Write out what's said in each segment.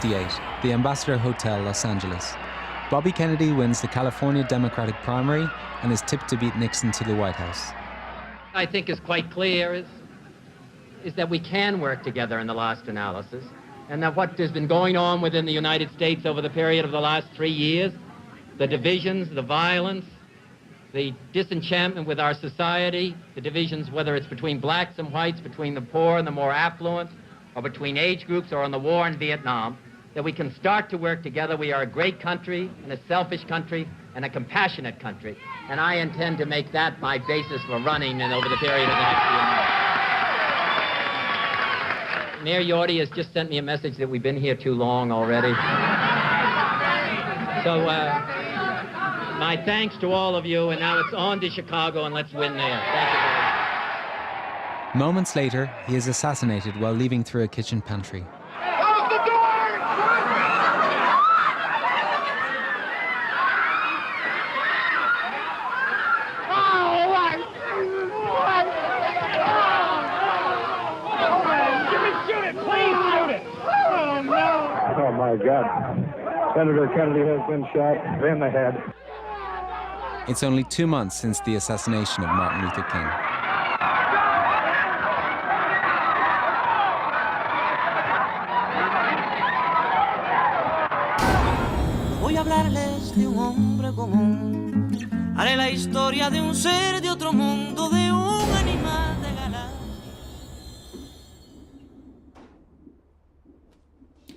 1968, the Ambassador Hotel, Los Angeles. Bobby Kennedy wins the California Democratic primary and is tipped to beat Nixon to the White House. I think is quite clear is that we can work together in the last analysis, and that what has been going on within the United States over the period of the last 3 years, the divisions, the violence, the disenchantment with our society, the divisions, whether it's between blacks and whites, between the poor and the more affluent, or between age groups, or on the war in Vietnam, that we can start to work together. We are a great country, and a selfish country, and a compassionate country. And I intend to make that my basis for running and over the period of the next few months. Mayor Yorty has just sent me a message that we've been here too long already. So, my thanks to all of you, and now it's on to Chicago, and let's win there. Thank you very much. Moments later, he is assassinated while leaving through a kitchen pantry. Close the door! Oh, what? Shoot it, please shoot it! Oh, no! Oh, my God. Senator Kennedy has been shot in the head. It's only 2 months since the assassination of Martin Luther King. Voy a hablarles de un hombre común. Haré la historia de un ser de otro mundo, de un animal de galaxia.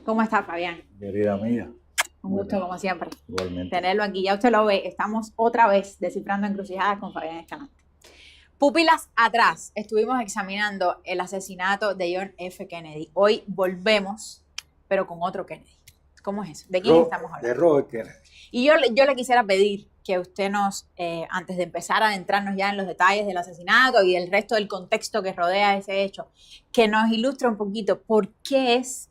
¿Cómo está, Fabián? Querida mía. Un gusto, como siempre, Igualmente. tenerlo aquí. Ya usted lo ve, estamos otra vez descifrando encrucijadas con Fabián Escalante. Pupilas atrás, estuvimos examinando el asesinato de John F. Kennedy. Hoy volvemos, pero con otro Kennedy. ¿Cómo es eso? ¿De quién estamos hablando? De Robert Kennedy. Y yo le quisiera pedir que usted nos, antes de empezar a adentrarnos ya en los detalles del asesinato y el resto del contexto que rodea ese hecho, que nos ilustre un poquito por qué es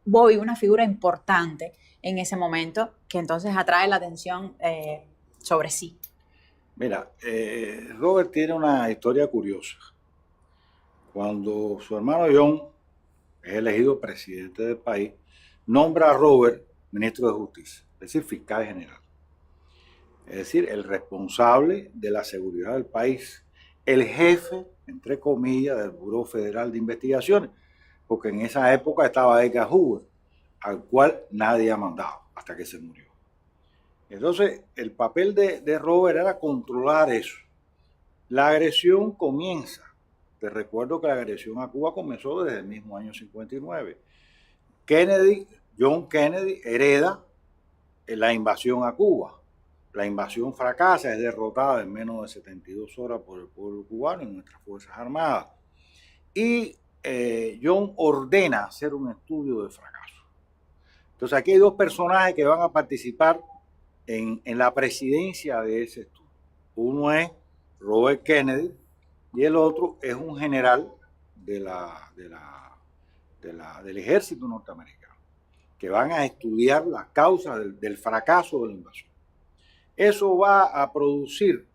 Bobby una figura importante en ese momento, que entonces atrae la atención sobre sí. Mira, Robert tiene una historia curiosa. Cuando su hermano John es elegido presidente del país, nombra a Robert ministro de Justicia, es decir, fiscal general. Es decir, el responsable de la seguridad del país, el jefe, entre comillas, del Buró Federal de Investigaciones, porque en esa época estaba Edgar Hoover, al cual nadie ha mandado hasta que se murió. Entonces, el papel de Robert era controlar eso. La agresión comienza. Te recuerdo que la agresión a Cuba comenzó desde el mismo año 59. John Kennedy hereda la invasión a Cuba. La invasión fracasa, es derrotada en menos de 72 horas por el pueblo cubano y nuestras Fuerzas Armadas. Y John ordena hacer un estudio de fracaso. Entonces aquí hay dos personajes que van a participar en la presidencia de ese estudio. Uno es Robert Kennedy y el otro es un general del ejército norteamericano, que van a estudiar las causas del fracaso de la invasión. Eso va a producir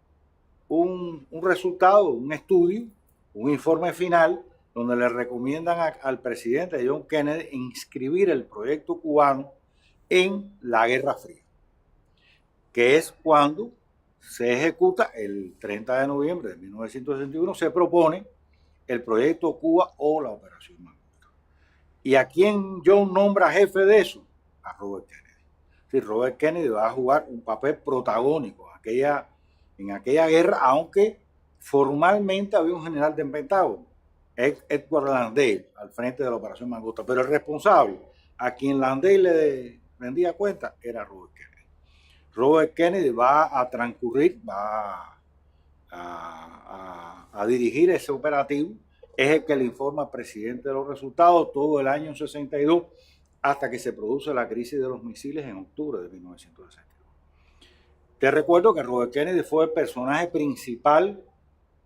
un resultado, un estudio, un informe final, donde le recomiendan al presidente John Kennedy inscribir el proyecto cubano en la Guerra Fría, que es cuando se ejecuta el 30 de noviembre de 1961, se propone el proyecto Cuba o la Operación Manhattan. ¿Y a quién John nombra jefe de eso? A Robert Kennedy. Sí, Robert Kennedy va a jugar un papel protagónico en aquella guerra, aunque formalmente había un general del Pentágono, Edward Lansdale, al frente de la Operación Manhattan, pero el responsable, a quien Lansdale le rendía cuenta, era Robert Kennedy. Robert Kennedy va a transcurrir, va a dirigir ese operativo, es el que le informa al presidente de los resultados todo el año 62, hasta que se produce la crisis de los misiles en octubre de 1962. Te recuerdo que Robert Kennedy fue el personaje principal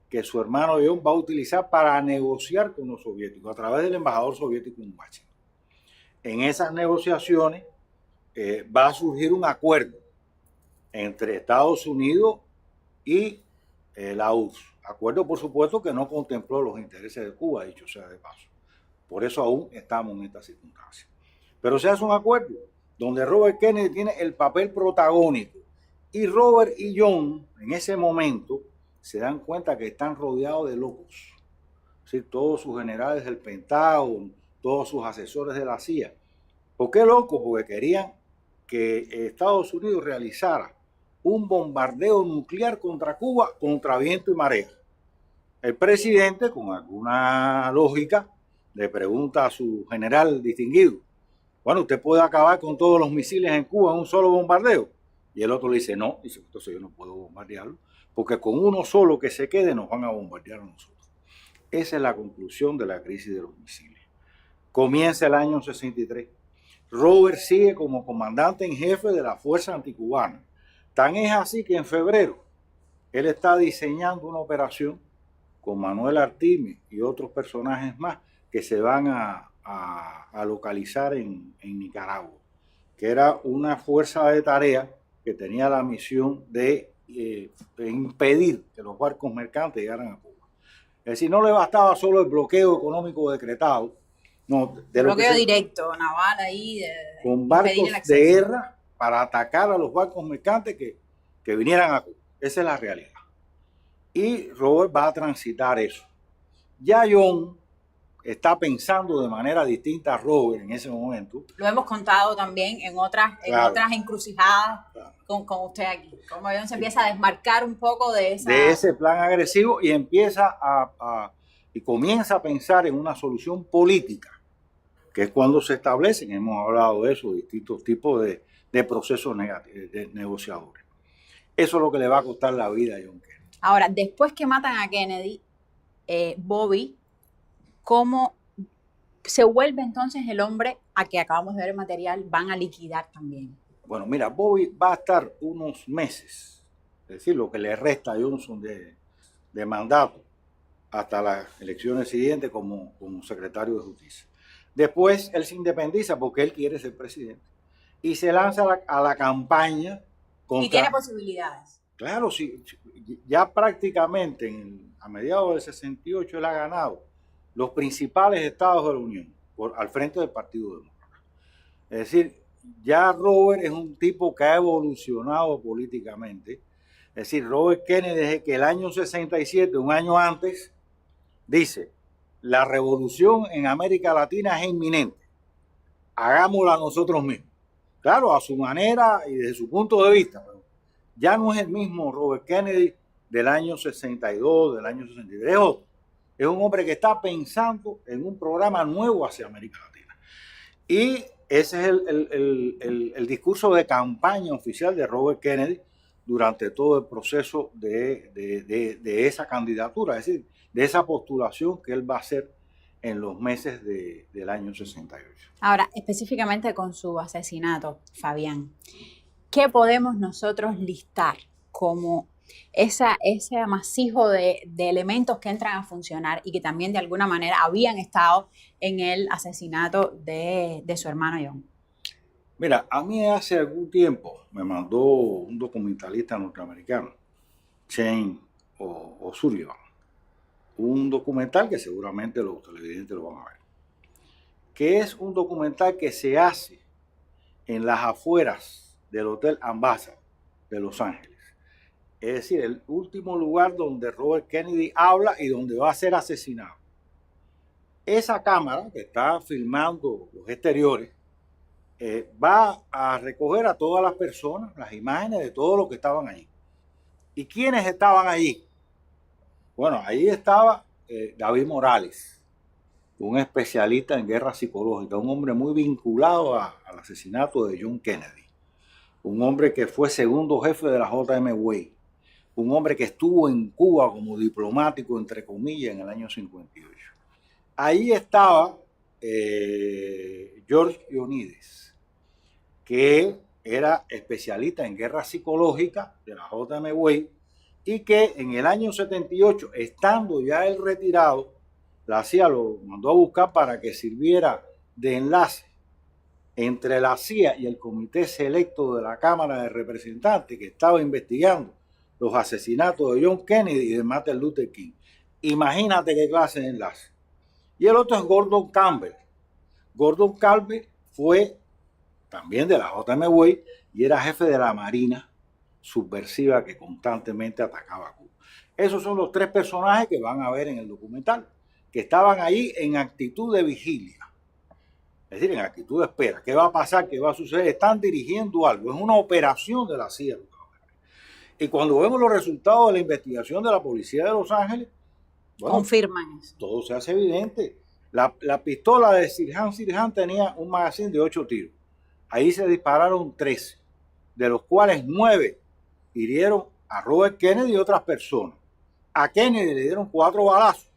que su hermano John va a utilizar para negociar con los soviéticos a través del embajador soviético en Washington. En esas negociaciones va a surgir un acuerdo entre Estados Unidos y la URSS. Acuerdo, por supuesto, que no contempló los intereses de Cuba, dicho sea de paso. Por eso aún estamos en esta circunstancia. Pero se hace un acuerdo donde Robert Kennedy tiene el papel protagónico y Robert y John en ese momento se dan cuenta que están rodeados de locos. Es decir, todos sus generales del Pentágono, todos sus asesores de la CIA. ¿Por qué locos? Porque querían que Estados Unidos realizara un bombardeo nuclear contra Cuba contra viento y marea. El presidente, con alguna lógica, le pregunta a su general distinguido, bueno, ¿usted puede acabar con todos los misiles en Cuba en un solo bombardeo? Y el otro le dice, no, dice, entonces yo no puedo bombardearlo, porque con uno solo que se quede nos van a bombardear a nosotros. Esa es la conclusión de la crisis de los misiles. Comienza el año 63. Robert sigue como comandante en jefe de la fuerza anticubana. Tan es así que en febrero él está diseñando una operación con Manuel Artimes y otros personajes más que se van a localizar en Nicaragua, que era una fuerza de tarea que tenía la misión de impedir que los barcos mercantes llegaran a Cuba. Es decir, no le bastaba solo el bloqueo económico decretado, no, de bloqueo directo, naval ahí, con barcos de guerra para atacar a los barcos mercantes que vinieran a Cuba. Esa es la realidad. Y Robert va a transitar eso. Ya John está pensando de manera distinta a Robert en ese momento. Lo hemos contado también en otras encrucijadas con usted aquí. Como John se empieza a desmarcar un poco de ese plan agresivo y empieza y comienza a pensar en una solución política, que es cuando se establecen, hemos hablado de eso, distintos tipos de procesos de negociadores. Eso es lo que le va a costar la vida a John Kennedy. Ahora, después que matan a Kennedy, Bobby, ¿cómo se vuelve entonces el hombre a que acabamos de ver el material van a liquidar también? Bueno, mira, Bobby va a estar unos meses, es decir, lo que le resta a Johnson de mandato hasta las elecciones siguientes como secretario de Justicia. Después él se independiza porque él quiere ser presidente y se lanza a la campaña contra... Y tiene posibilidades. Claro, sí, ya prácticamente a mediados del 68 él ha ganado los principales estados de la Unión al frente del Partido Demócrata. Es decir, ya Robert es un tipo que ha evolucionado políticamente. Es decir, Robert Kennedy desde que el año 67, un año antes, dice, la revolución en América Latina es inminente, hagámosla nosotros mismos. Claro, a su manera y desde su punto de vista, pero ya no es el mismo Robert Kennedy del año 62, del año 63, es otro. Es un hombre que está pensando en un programa nuevo hacia América Latina. Y ese es el discurso de campaña oficial de Robert Kennedy durante todo el proceso de esa candidatura, es decir, de esa postulación que él va a hacer en los meses del año 68. Ahora, específicamente con su asesinato, ¿qué podemos nosotros listar como ese amasijo de elementos que entran a funcionar y que también de alguna manera habían estado en el asesinato de su hermano John? Mira, a mí hace algún tiempo me mandó un documentalista norteamericano, Shane O'Sullivan, un documental que seguramente los televidentes lo van a ver, que es un documental que se hace en las afueras del Hotel Ambassador de Los Ángeles. Es decir, el último lugar donde Robert Kennedy habla y donde va a ser asesinado. Esa cámara que está filmando los exteriores va a recoger a todas las personas, las imágenes de todos los que estaban allí. ¿Y quiénes estaban allí? Bueno, ahí estaba David Morales, un especialista en guerra psicológica, un hombre muy vinculado al asesinato de John Kennedy, un hombre que fue segundo jefe de la J.M. Wade, un hombre que estuvo en Cuba como diplomático, entre comillas, en el año 58. Ahí estaba George Ioannidis, que era especialista en guerra psicológica de la J.M. Wade y que en el año 78, estando ya él retirado, la CIA lo mandó a buscar para que sirviera de enlace entre la CIA y el Comité Selecto de la Cámara de Representantes que estaba investigando los asesinatos de John Kennedy y de Martin Luther King. Imagínate qué clase de enlace. Y el otro es Gordon Campbell. Gordon Campbell fue también de la JMW y era jefe de la Marina subversiva que constantemente atacaba a Cuba. Esos son los tres personajes que van a ver en el documental, que estaban ahí en actitud de vigilia, es decir, en actitud de espera. ¿Qué va a pasar? ¿Qué va a suceder? Están dirigiendo algo, es una operación de la CIA. Y cuando vemos los resultados de la investigación de la policía de Los Ángeles, bueno, confirman eso. todo se hace evidente. La pistola de Sirhan tenía un magazine de 8 tiros. Ahí se dispararon 13, de los cuales 9 hirieron a Robert Kennedy y otras personas. A Kennedy le dieron 4 balazos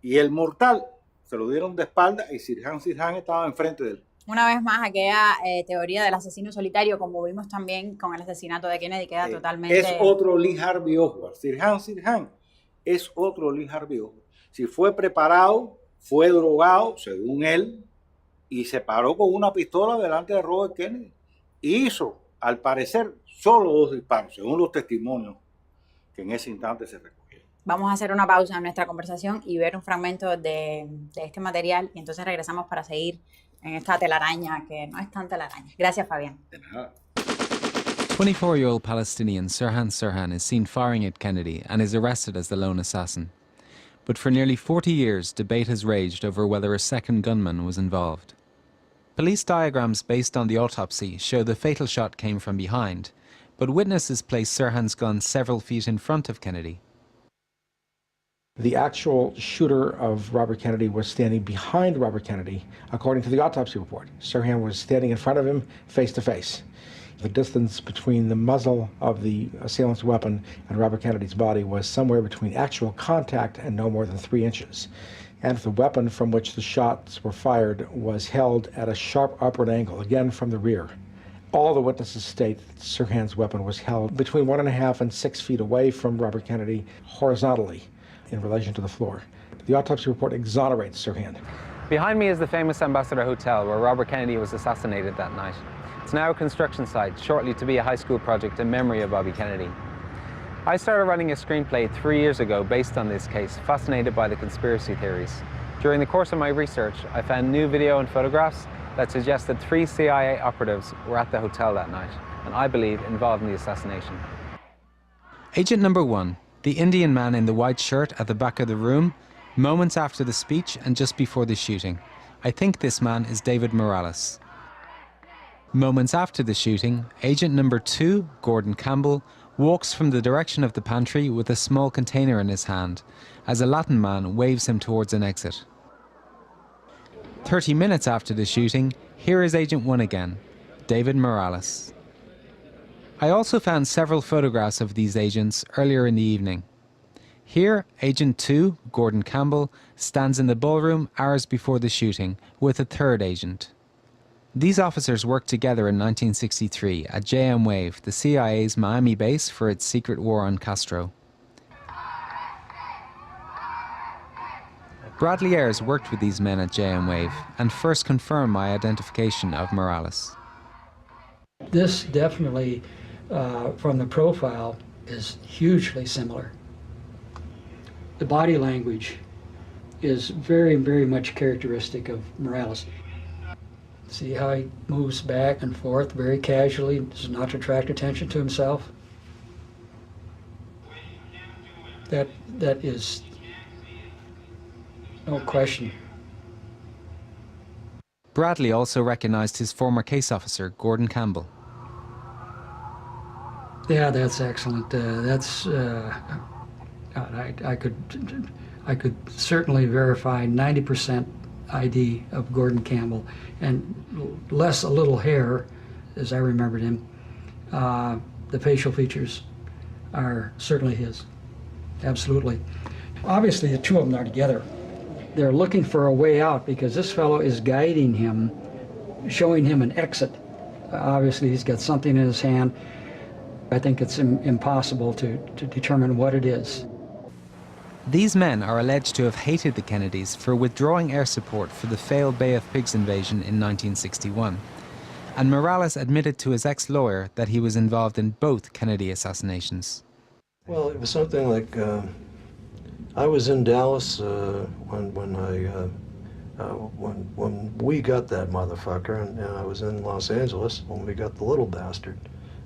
y el mortal se lo dieron de espalda y Sirhan estaba enfrente de él. Una vez más, aquella teoría del asesino solitario, como vimos también con el asesinato de Kennedy, queda totalmente... Es otro Lee Harvey Oswald. Sirhan es otro Lee Harvey Oswald. Si fue preparado, fue drogado, según él, y se paró con una pistola delante de Robert Kennedy. Y hizo, al parecer, solo 2 disparos, según los testimonios que en ese instante se recogieron. Vamos a hacer una pausa en nuestra conversación y ver un fragmento de este material, y entonces regresamos para seguir en esta telaraña, que no es tan telaraña. Gracias, Fabián. De nada. 24-year-old Palestinian Sirhan is seen firing at Kennedy and is arrested as the lone assassin. But for nearly 40 years, debate has raged over whether a second gunman was involved. Police diagrams based on the autopsy show the fatal shot came from behind, but witnesses place Sirhan's gun several feet in front of Kennedy. The actual shooter of Robert Kennedy was standing behind Robert Kennedy, according to the autopsy report. Sirhan was standing in front of him, face to face. The distance between the muzzle of the assailant's weapon and Robert Kennedy's body was somewhere between actual contact and no more than 3 inches. And the weapon from which the shots were fired was held at a sharp upward angle, again from the rear. All the witnesses state that Sirhan's weapon was held between 1.5 and 6 feet away from Robert Kennedy, horizontally in relation to the floor. The autopsy report exonerates Sirhan. Behind me is the famous Ambassador Hotel where Robert Kennedy was assassinated that night. It's now a construction site, shortly to be a high school project in memory of Bobby Kennedy. I started writing a screenplay 3 years ago based on this case, fascinated by the conspiracy theories. During the course of my research, I found new video and photographs that suggest that 3 CIA operatives were at the hotel that night, and I believe involved in the assassination. Agent number 1, the Indian man in the white shirt at the back of the room, moments after the speech and just before the shooting. I think this man is David Morales. Moments after the shooting, agent number 2, Gordon Campbell, walks from the direction of the pantry with a small container in his hand, as a Latin man waves him towards an exit. 30 minutes after the shooting, here is Agent 1 again, David Morales. I also found several photographs of these agents earlier in the evening. Here, Agent 2, Gordon Campbell, stands in the ballroom hours before the shooting with a third agent. These officers worked together in 1963 at JM Wave, the CIA's Miami base for its secret war on Castro. Bradley Ayres worked with these men at JM Wave and first confirmed my identification of Morales. This definitely, from the profile, is hugely similar. The body language is very, very much characteristic of Morales. See how he moves back and forth very casually, does not attract attention to himself. That is no question. Bradley also recognized his former case officer, Gordon Campbell. Yeah, that's excellent. I could certainly verify 90% ID of Gordon Campbell, and less a little hair, as I remembered him. The facial features are certainly his, absolutely. Obviously, the two of them are together. They're looking for a way out because this fellow is guiding him, showing him an exit. Obviously, he's got something in his hand. I think it's impossible to determine what it is. These men are alleged to have hated the Kennedys for withdrawing air support for the failed Bay of Pigs invasion in 1961. And Morales admitted to his ex-lawyer that he was involved in both Kennedy assassinations. Well, it was something like, I was in Dallas when when we got that motherfucker, and I was in Los Angeles when we got the little bastard,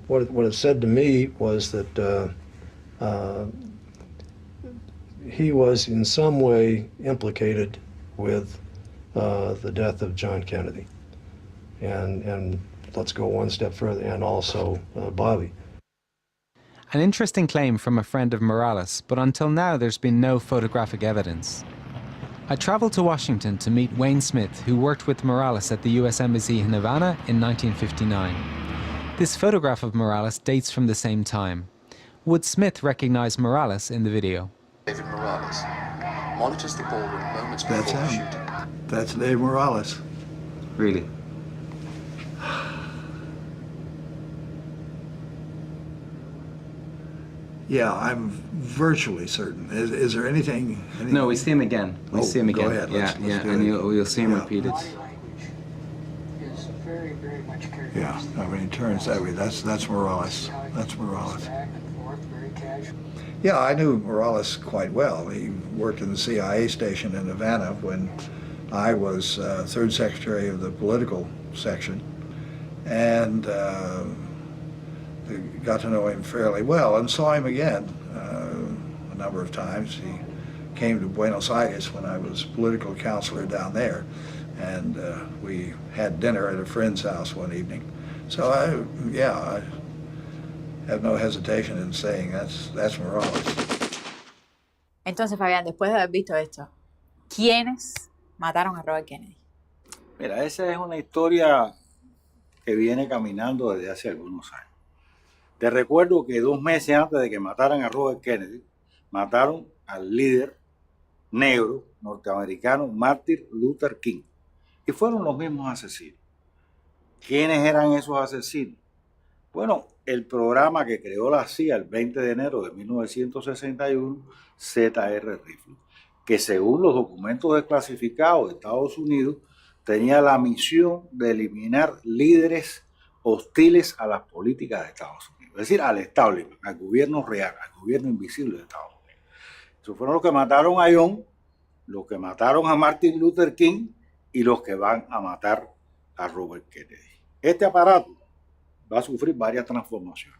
what it said to me was that he was in some way implicated with the death of John Kennedy, and let's go one step further, and also Bobby. An interesting claim from a friend of Morales, but until now there's been no photographic evidence. I traveled to Washington to meet Wayne Smith, who worked with Morales at the US Embassy in Havana in 1959. This photograph of Morales dates from the same time. Would Smith recognize Morales in the video? David Morales monitors the ballroom moments before That's the him. shooting. That's Dave Morales. Really? Yeah, I'm virtually certain. Is there anything? No, we see him again. We see him again. Go ahead. Yeah, Let's do and it. you'll see him repeated. Is very, very much characteristic. Yeah, I mean, he turns that way. That's Morales. That's Morales. Back and forth, very casual. Yeah, I knew Morales quite well. He worked in the CIA station in Havana when I was third secretary of the political section, and got to know him fairly well and saw him again a number of times. He came to Buenos Aires when I was political counselor down there, and we had dinner at a friend's house one evening. So I have no hesitation in saying that's Morales. Entonces, Fabián, después de haber visto esto, ¿quiénes mataron a Robert Kennedy? Mira, esa es una historia que viene caminando desde hace algunos años. Te recuerdo que 2 meses antes de que mataran a Robert Kennedy, mataron al líder negro norteamericano Martin Luther King. Y fueron los mismos asesinos. ¿Quiénes eran esos asesinos? Bueno, el programa que creó la CIA el 20 de enero de 1961, ZR Rifle, que según los documentos desclasificados de Estados Unidos, tenía la misión de eliminar líderes hostiles a las políticas de Estados Unidos. Es decir, al establishment, al gobierno real, al gobierno invisible de Estados Unidos. Esos fueron los que mataron a John, los que mataron a Martin Luther King y los que van a matar a Robert Kennedy. Este aparato va a sufrir varias transformaciones.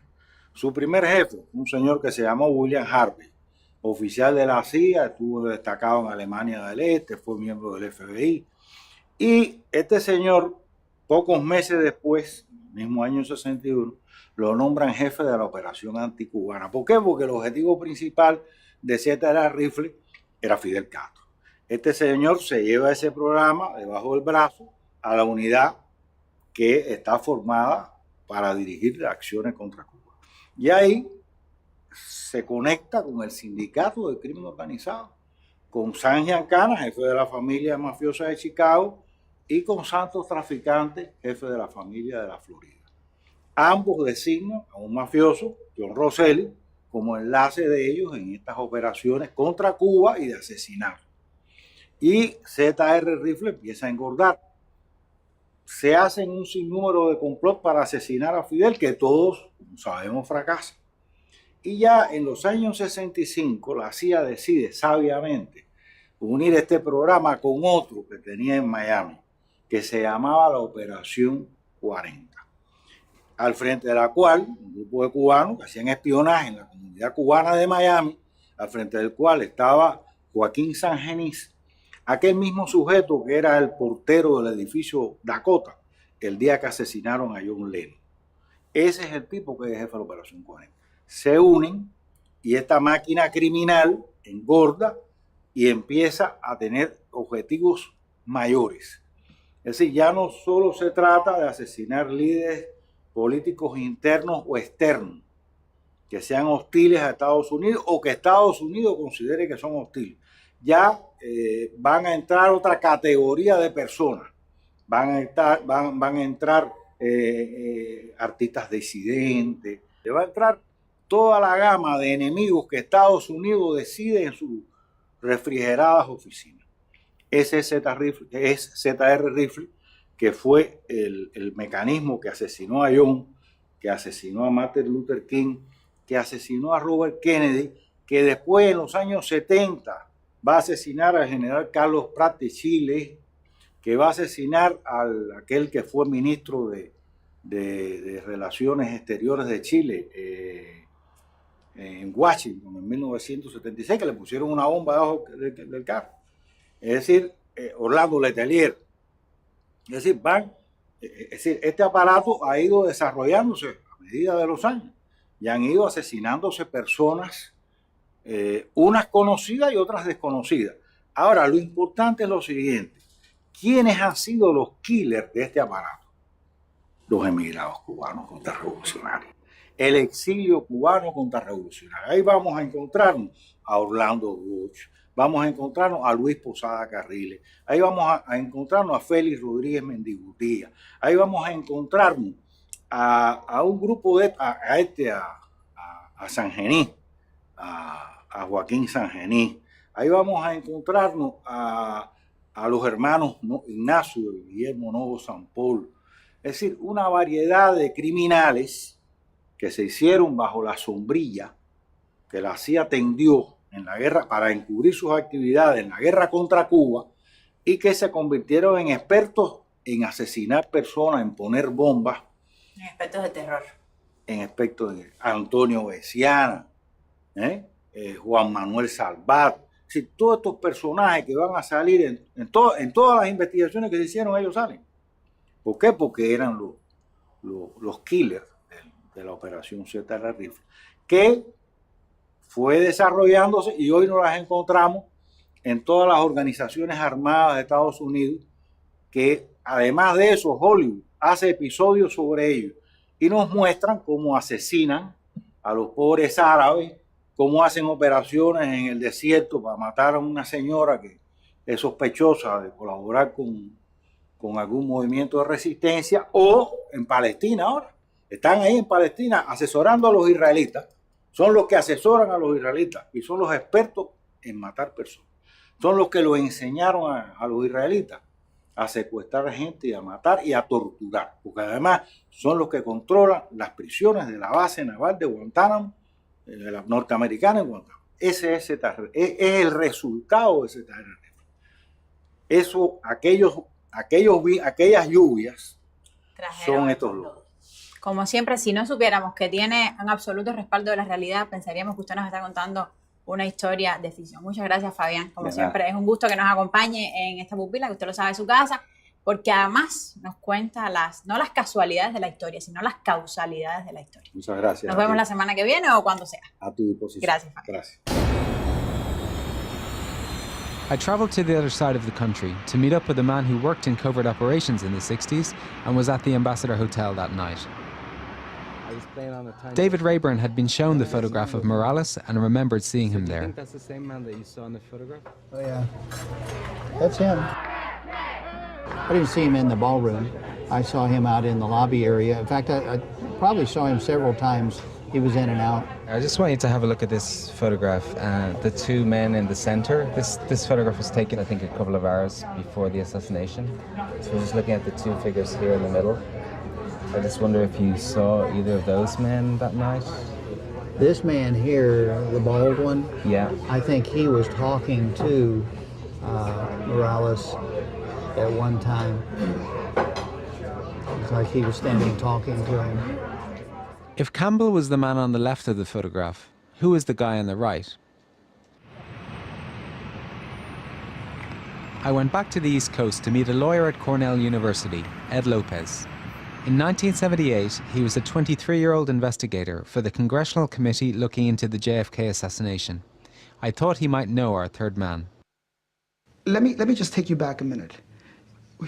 Su primer jefe, un señor que se llamó William Harvey, oficial de la CIA, estuvo destacado en Alemania del Este, fue miembro del FBI. Y este señor, pocos meses después, mismo año 61, lo nombran jefe de la operación anticubana. ¿Por qué? Porque el objetivo principal de ZR Rifle era Fidel Castro. Este señor se lleva ese programa debajo del brazo a la unidad que está formada para dirigir acciones contra Cuba. Y ahí se conecta con el sindicato del crimen organizado, con San Giancana, jefe de la familia mafiosa de Chicago, y con Santos Traficante, jefe de la familia de la Florida. Ambos designan a un mafioso, John Rosselli, como enlace de ellos en estas operaciones contra Cuba y de asesinato. Y ZR Rifle empieza a engordar. Se hacen un sinnúmero de complot para asesinar a Fidel, que todos, como sabemos, fracasan. Y ya en los años 65, la CIA decide sabiamente unir este programa con otro que tenía en Miami, que se llamaba la Operación 40. Al frente de la cual un grupo de cubanos que hacían espionaje en la comunidad cubana de Miami, al frente del cual estaba Joaquín Sangenís, aquel mismo sujeto que era el portero del edificio Dakota el día que asesinaron a John Lennon. Ese es el tipo que es jefe de la Operación 40. Se unen y esta máquina criminal engorda y empieza a tener objetivos mayores. Es decir, ya no solo se trata de asesinar líderes políticos internos o externos que sean hostiles a Estados Unidos o que Estados Unidos considere que son hostiles. Ya van a entrar otra categoría de personas. Van a entrar artistas disidentes. Va a entrar toda la gama de enemigos que Estados Unidos decide en sus refrigeradas oficinas. Ese es ZR Rifle, que fue el mecanismo que asesinó a John, que asesinó a Martin Luther King, que asesinó a Robert Kennedy, que después en los años 70 va a asesinar al general Carlos Prat de Chile, que va a asesinar a aquel que fue ministro de Relaciones Exteriores de Chile en Washington en 1976, que le pusieron una bomba debajo del carro. Es decir, Orlando Letelier. Es decir, este aparato ha ido desarrollándose a medida de los años y han ido asesinándose personas, unas conocidas y otras desconocidas. Ahora, lo importante es lo siguiente: ¿quiénes han sido los killers de este aparato? Los emigrados cubanos contrarrevolucionarios, el exilio cubano contrarrevolucionario. Ahí vamos a encontrarnos a Orlando Bosch, vamos a encontrarnos a Luis Posada Carriles, ahí vamos a encontrarnos a Félix Rodríguez Mendigutía, ahí vamos a encontrarnos a un grupo a Sangenís, a Joaquín Sangenís, ahí vamos a encontrarnos a los hermanos Ignacio y Guillermo Novo Sampol. Es decir, una variedad de criminales que se hicieron bajo la sombrilla que la CIA tendió en la guerra para encubrir sus actividades en la guerra contra Cuba y que se convirtieron en expertos en asesinar personas, en poner bombas. En expertos de terror. En expertos de Antonio Veciana, Juan Manuel Salvat. Es decir, todos estos personajes que van a salir en todas las investigaciones que se hicieron, ellos salen. ¿Por qué? Porque eran los killers de la operación Z Rifle, que fue desarrollándose y hoy nos las encontramos en todas las organizaciones armadas de Estados Unidos, que además de eso Hollywood hace episodios sobre ellos y nos muestran cómo asesinan a los pobres árabes, cómo hacen operaciones en el desierto para matar a una señora que es sospechosa de colaborar con algún movimiento de resistencia, o en Palestina ahora. Están ahí en Palestina asesorando a los israelitas. Son los que asesoran a los israelitas y son los expertos en matar personas. Son los que lo enseñaron a los israelitas a secuestrar gente y a matar y a torturar. Porque además son los que controlan las prisiones de la base naval de Guantánamo, de la norteamericana en Guantánamo. Ese es el resultado de ese terror. Eso, aquellas lluvias son estos lobos. Como siempre, si no supiéramos que tiene un absoluto respaldo de la realidad, pensaríamos que usted nos está contando una historia de ficción. Muchas gracias, Fabián. Como siempre, es un gusto que nos acompañe en esta pupila, que usted lo sabe de su casa, porque además nos cuenta no las casualidades de la historia, sino las causalidades de la historia. Muchas gracias. Nos vemos la semana que viene o cuando sea. A tu disposición. Gracias, Fabián. Gracias. I travelled to the other side of the country to meet up with a man who worked in covert operations in the 60s and was at the Ambassador Hotel that night. David Rayburn had been shown the photograph of Morales and remembered seeing him there. Do you think that's the same man that you saw in the photograph? Oh, yeah. That's him. I didn't see him in the ballroom. I saw him out in the lobby area. In fact, I probably saw him several times. He was in and out. I just want you to have a look at this photograph. The two men in the center. This photograph was taken, I think, a couple of hours before the assassination. So we're just looking at the two figures here in the middle. I just wonder if you saw either of those men that night. This man here, the bald one, yeah, I think he was talking to Morales at one time. It's like he was standing talking to him. If Campbell was the man on the left of the photograph, who was the guy on the right? I went back to the East Coast to meet a lawyer at Cornell University, Ed Lopez. In 1978, he was a 23-year-old investigator for the Congressional Committee looking into the JFK assassination. I thought he might know our third man. Let me just take you back a minute.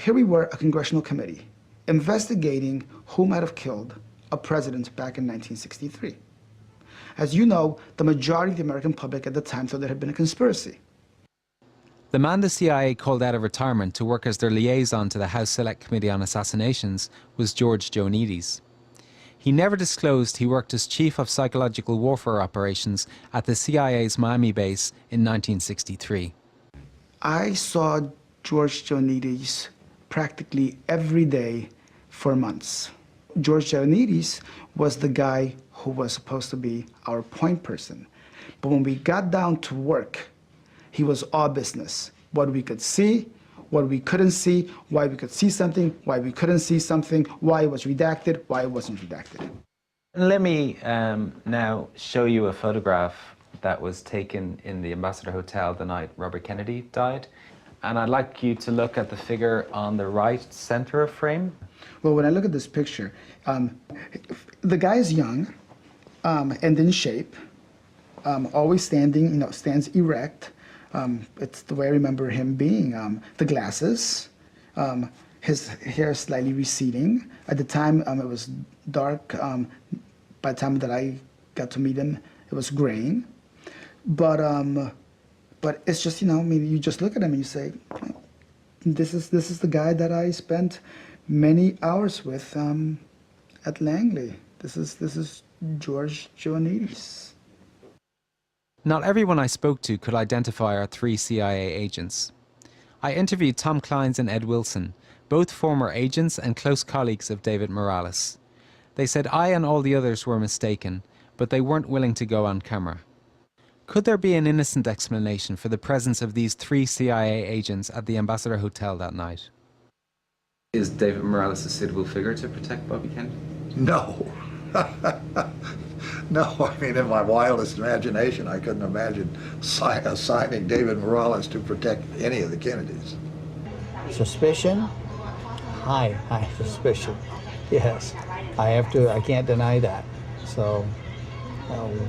Here we were, a congressional committee, investigating who might have killed a president back in 1963. As you know, the majority of the American public at the time thought there had been a conspiracy. The man the CIA called out of retirement to work as their liaison to the House Select Committee on Assassinations was George Joanides. He never disclosed he worked as Chief of Psychological Warfare Operations at the CIA's Miami base in 1963. I saw George Joanides practically every day for months. George Joanides was the guy who was supposed to be our point person. But when we got down to work, he was all business. What we could see, what we couldn't see, why we could see something, why we couldn't see something, why it was redacted, why it wasn't redacted. Let me now show you a photograph that was taken in the Ambassador Hotel the night Robert Kennedy died. And I'd like you to look at the figure on the right center of frame. Well, when I look at this picture, the guy is young and in shape, always standing, stands erect. It's the way I remember him being. The glasses, his hair slightly receding. At the time, it was dark. By the time that I got to meet him, it was graying. But it's just, I mean, you just look at him and you say, this is the guy that I spent many hours with at Langley. This is George Ioannidis. Not everyone I spoke to could identify our 3 CIA agents. I interviewed Tom Clines and Ed Wilson, both former agents and close colleagues of David Morales. They said I and all the others were mistaken, but they weren't willing to go on camera. Could there be an innocent explanation for the presence of these 3 CIA agents at the Ambassador Hotel that night? Is David Morales a suitable figure to protect Bobby Kennedy? No. No, I mean, in my wildest imagination, I couldn't imagine assigning David Morales to protect any of the Kennedys. Suspicion? High suspicion. Yes, I can't deny that. So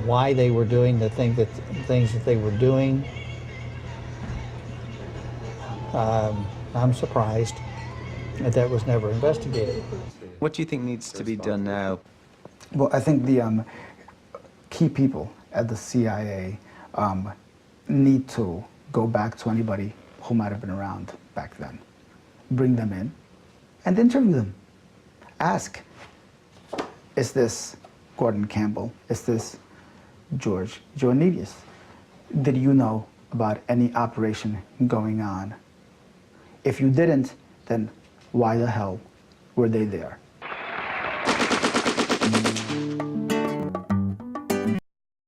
why they were doing the things that they were doing, I'm surprised that was never investigated. What do you think needs to be done now? Well, I think the key people at the CIA need to go back to anybody who might have been around back then. Bring them in and interview them. Ask, is this Gordon Campbell? Is this George Ioannidis? Did you know about any operation going on? If you didn't, then why the hell were they there?